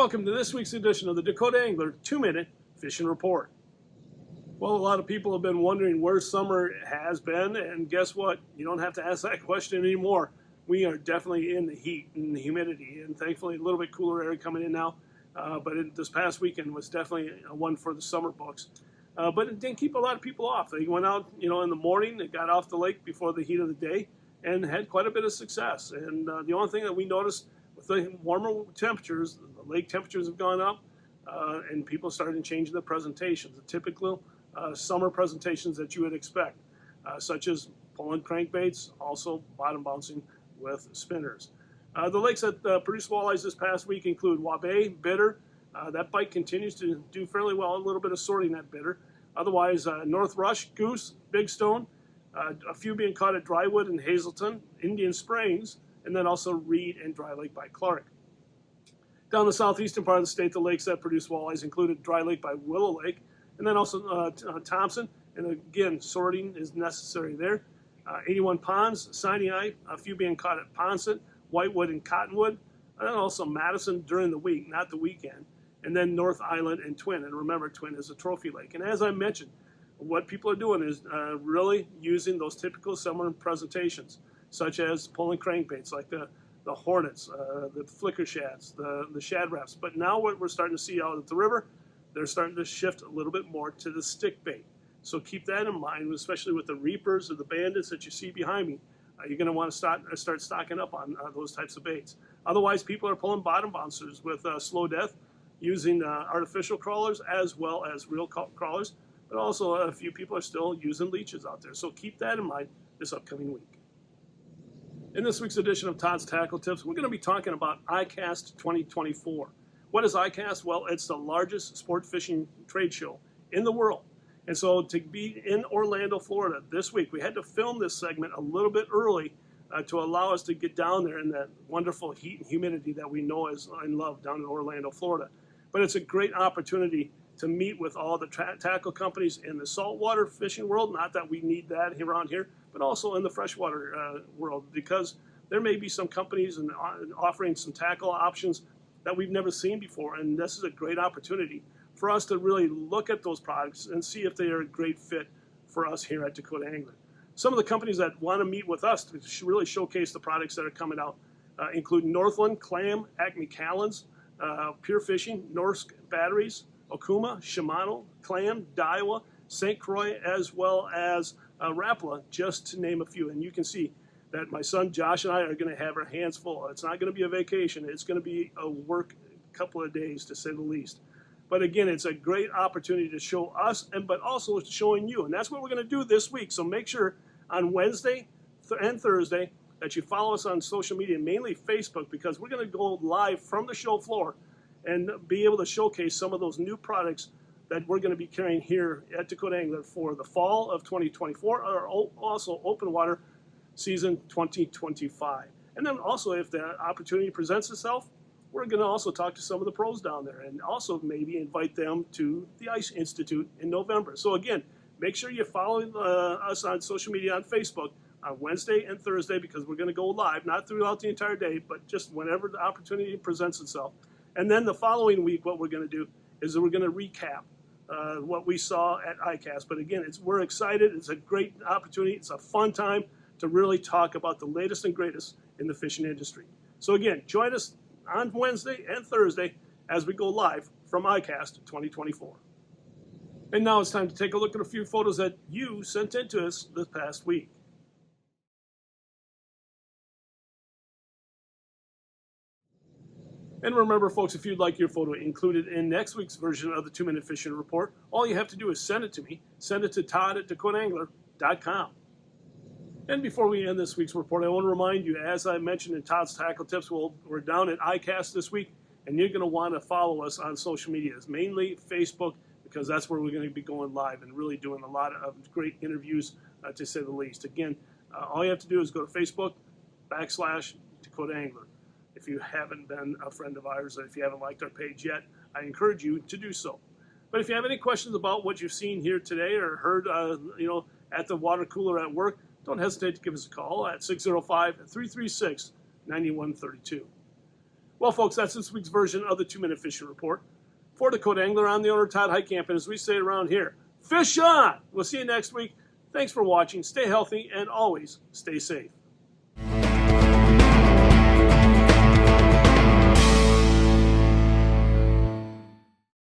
Welcome to this week's edition of the Dakota Angler 2-Minute Fishing Report. Well, a lot of people have been wondering where summer has been, and guess what? You don't have to ask that question anymore. We are definitely in the heat and the humidity, and thankfully a little bit cooler air coming in now. This past weekend was definitely one for the summer books. But it didn't keep a lot of people off. They went out, in the morning, they got off the lake before the heat of the day, and had quite a bit of success. And the only thing that we noticed with the warmer temperatures, the lake temperatures have gone up, and people started changing the presentations, the typical summer presentations that you would expect, such as pulling crankbaits, also bottom bouncing with spinners. The lakes that produced walleyes this past week include Waubay, Bitter. That bite continues to do fairly well, a little bit of sorting at Bitter. Otherwise, North Rush, Goose, Big Stone, a few being caught at Drywood and Hazelton, Indian Springs, and then also Reed and Dry Lake by Clark. Down the southeastern part of the state, the lakes that produce walleyes included Dry Lake by Willow Lake, and then also Thompson. And again, sorting is necessary there. 81 Ponds, Sinai, a few being caught at Ponset, Whitewood and Cottonwood, and then also Madison during the week, not the weekend. And then North Island and Twin. And remember, Twin is a trophy lake. And as I mentioned, what people are doing is really using those typical summer presentations, such as pulling crankbaits like the Hornets, the flicker shads, the shad wraps. But now what we're starting to see out at the river, they're starting to shift a little bit more to the stick bait. So keep that in mind, especially with the reapers or the bandits that you see behind me. You're going to want to start stocking up on those types of baits. Otherwise, people are pulling bottom bouncers with slow death, using artificial crawlers as well as real crawlers. But also a few people are still using leeches out there. So keep that in mind this upcoming week. In this week's edition of Todd's Tackle Tips, we're going to be talking about ICAST 2024. What is ICAST? Well, it's the largest sport fishing trade show in the world. And so to be in Orlando, Florida this week, we had to film this segment a little bit early to allow us to get down there in that wonderful heat and humidity that we know and love down in Orlando, Florida. But it's a great opportunity to meet with all the tackle companies in the saltwater fishing world. Not that we need that around here, but also in the freshwater world, because there may be some companies offering some tackle options that we've never seen before. And this is a great opportunity for us to really look at those products and see if they are a great fit for us here at Dakota Angler. Some of the companies that want to meet with us to really showcase the products that are coming out include Northland, Clam, Acme Callens, Pure Fishing, Norsk Batteries, Okuma, Shimano, Clam, Daiwa, St. Croix, as well as Rapala, just to name a few. And you can see that my son Josh and I are going to have our hands full. It's not going to be a vacation. It's going to be a work couple of days, to say the least. But again, it's a great opportunity to show us, but also showing you. And that's what we're going to do this week. So make sure on Wednesday and Thursday that you follow us on social media, mainly Facebook, because we're going to go live from the show floor and be able to showcase some of those new products that we're going to be carrying here at Dakota Angler for the fall of 2024, or also open water season 2025. And then also, if the opportunity presents itself, we're going to also talk to some of the pros down there and also maybe invite them to the Ice Institute in November. So again, make sure you follow us on social media on Facebook on Wednesday and Thursday, because we're going to go live, not throughout the entire day, but just whenever the opportunity presents itself. And then the following week, what we're going to do is that we're going to recap what we saw at ICAST. But again, we're excited. It's a great opportunity. It's a fun time to really talk about the latest and greatest in the fishing industry. So again, join us on Wednesday and Thursday as we go live from ICAST 2024. And now it's time to take a look at a few photos that you sent in to us this past week. And remember, folks, if you'd like your photo included in next week's version of the 2-Minute Fishing Report, all you have to do is send it to me. Send it to Todd@DakotaAngler.com. And before we end this week's report, I want to remind you, as I mentioned in Todd's Tackle Tips, we're down at ICAST this week, and you're going to want to follow us on social media, mainly Facebook, because that's where we're going to be going live and really doing a lot of great interviews, to say the least. Again, all you have to do is go to Facebook.com/Dakota Angler. If you haven't been a friend of ours, or if you haven't liked our page yet, I encourage you to do so. But if you have any questions about what you've seen here today or heard, at the water cooler at work, don't hesitate to give us a call at 605-336-9132. Well, folks, that's this week's version of the 2-Minute Fishing Report. For Dakota Angler, I'm the owner, Todd Heitkamp, and as we say around here, fish on! We'll see you next week. Thanks for watching. Stay healthy and always stay safe.